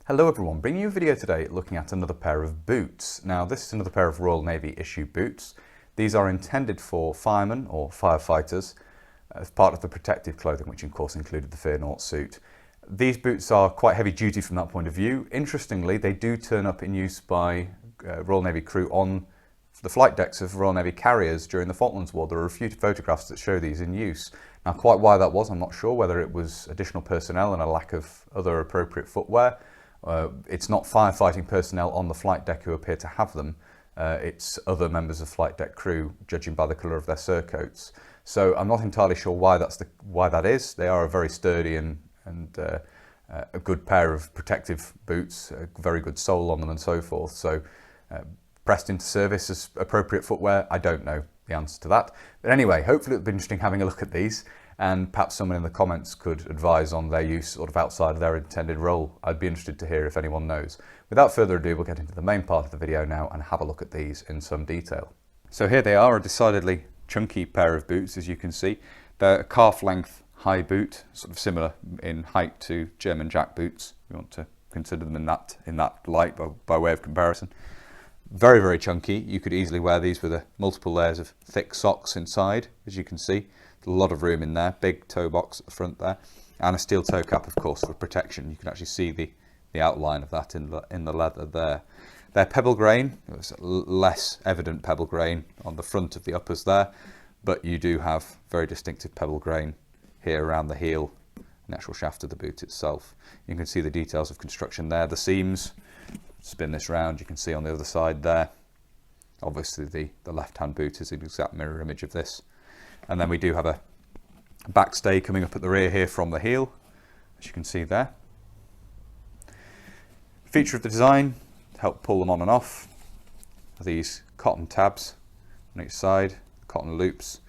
Hello everyone, bringing you a video today looking at another pair of boots. Now this is another pair of Royal Navy issue boots. These are intended for firemen or firefighters as part of the protective clothing, which of course included the Fear Naught suit. These boots are quite heavy duty from that point of view. Interestingly, they do turn up in use by Royal Navy crew on the flight decks of Royal Navy carriers during the Falklands War. There are a few photographs that show these in use. Now quite why that was, I'm not sure, whether it was additional personnel and a lack of other appropriate footwear. It's not firefighting personnel on the flight deck who appear to have them. It's other members of flight deck crew, judging by the colour of their surcoats. So I'm not entirely sure why that is. They are a very sturdy and a good pair of protective boots, a very good sole on them and so forth. So pressed into service as appropriate footwear, I don't know the answer to that. But anyway, hopefully it'll be interesting having a look at these, and perhaps someone in the comments could advise on their use sort of outside of their intended role. I'd be interested to hear if anyone knows. Without further ado, we'll get into the main part of the video now and have a look at these in some detail. So here they are, a decidedly chunky pair of boots, as you can see. They're a calf length high boot, sort of similar in height to German jack boots. You want to consider them in that light by way of comparison. Very, very chunky. You could easily wear these with multiple layers of thick socks inside, as you can see. A lot of room in there, big toe box at the front there, and a steel toe cap, of course, for protection. You can actually see the outline of that in the leather there. They're pebble grain. There's less evident pebble grain on the front of the uppers there, but you do have very distinctive pebble grain here around the heel and actual shaft of the boot itself. You can see the details of construction there. The seams, spin this round, you can see on the other side there. Obviously the left-hand boot is an exact mirror image of this. And then we do have a backstay coming up at the rear here from the heel, as you can see there. Feature of the design, to help pull them on and off, are these cotton tabs on each side, cotton loops,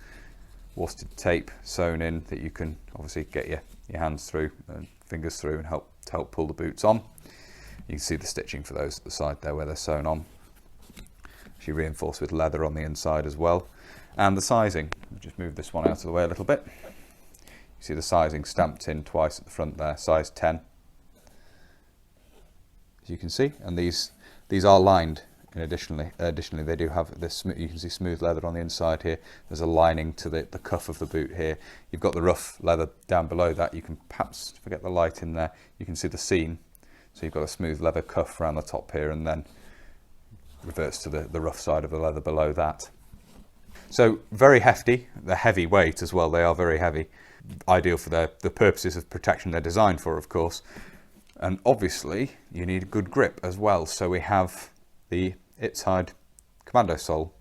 worsted tape sewn in that you can obviously get your hands through and fingers through and help pull the boots on. You can see the stitching for those at the side there where they're sewn on. Actually reinforced with leather on the inside as well. And the sizing, I'll just move this one out of the way a little bit. You see the sizing stamped in twice at the front there, size 10. As you can see, and these are lined. And additionally, they do have this. You can see smooth leather on the inside here. There's a lining to the cuff of the boot here. You've got the rough leather down below that. You can perhaps, if I get the light in there, you can see the seam. So you've got a smooth leather cuff around the top here, and then reverts to the rough side of the leather below that. So very hefty, they're heavy weight as well, they are very heavy. Ideal for the purposes of protection they're designed for, of course. And obviously you need good grip as well. So we have the Itzhide commando sole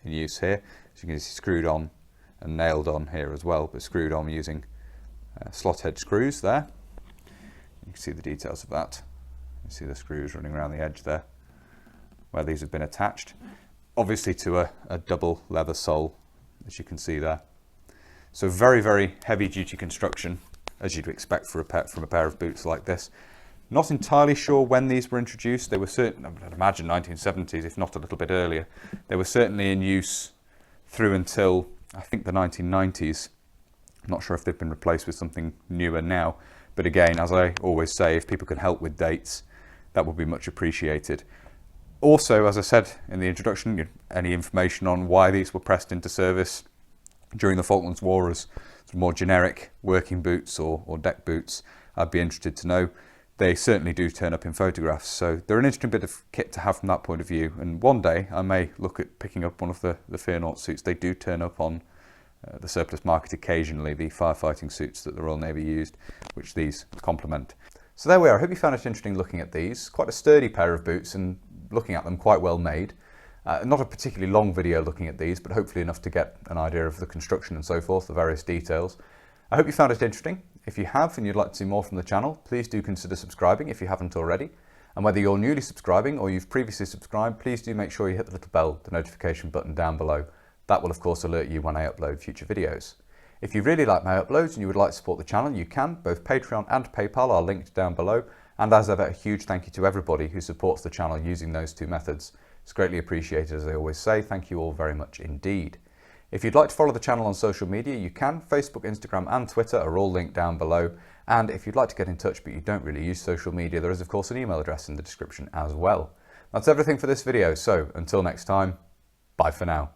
in use here. As you can see, screwed on and nailed on here as well, but screwed on using slot head screws there. You can see the details of that. You see the screws running around the edge there, where these have been attached. Obviously to a double leather sole, as you can see there. So very, very heavy duty construction, as you'd expect from a pair of boots like this. Not entirely sure when these were introduced. They were certainly, I'd imagine 1970s, if not a little bit earlier. They were certainly in use through until, I think, the 1990s. I'm not sure if they've been replaced with something newer now. But again, as I always say, if people can help with dates, that would be much appreciated. Also, as I said in the introduction, any information on why these were pressed into service during the Falklands War as more generic working boots or deck boots, I'd be interested to know. They certainly do turn up in photographs, so they're an interesting bit of kit to have from that point of view. And one day I may look at picking up one of the Fear Naught suits. They do turn up on the surplus market occasionally, the firefighting suits that the Royal Navy used, which these complement. So there we are. I hope you found it interesting looking at these. Quite a sturdy pair of boots, and looking at them quite well made. Not a particularly long video looking at these, but hopefully enough to get an idea of the construction and so forth, the various details. I hope you found it interesting. If you have and you'd like to see more from the channel, please do consider subscribing if you haven't already. And whether you're newly subscribing or you've previously subscribed, please do make sure you hit the little bell, the notification button down below. That will of course alert you when I upload future videos. If you really like my uploads and you would like to support the channel, you can. Both Patreon and PayPal are linked down below. And as ever, a huge thank you to everybody who supports the channel using those two methods. It's greatly appreciated, as I always say. Thank you all very much indeed. If you'd like to follow the channel on social media, you can. Facebook, Instagram and Twitter are all linked down below. And if you'd like to get in touch but you don't really use social media, there is of course an email address in the description as well. That's everything for this video, so until next time, bye for now.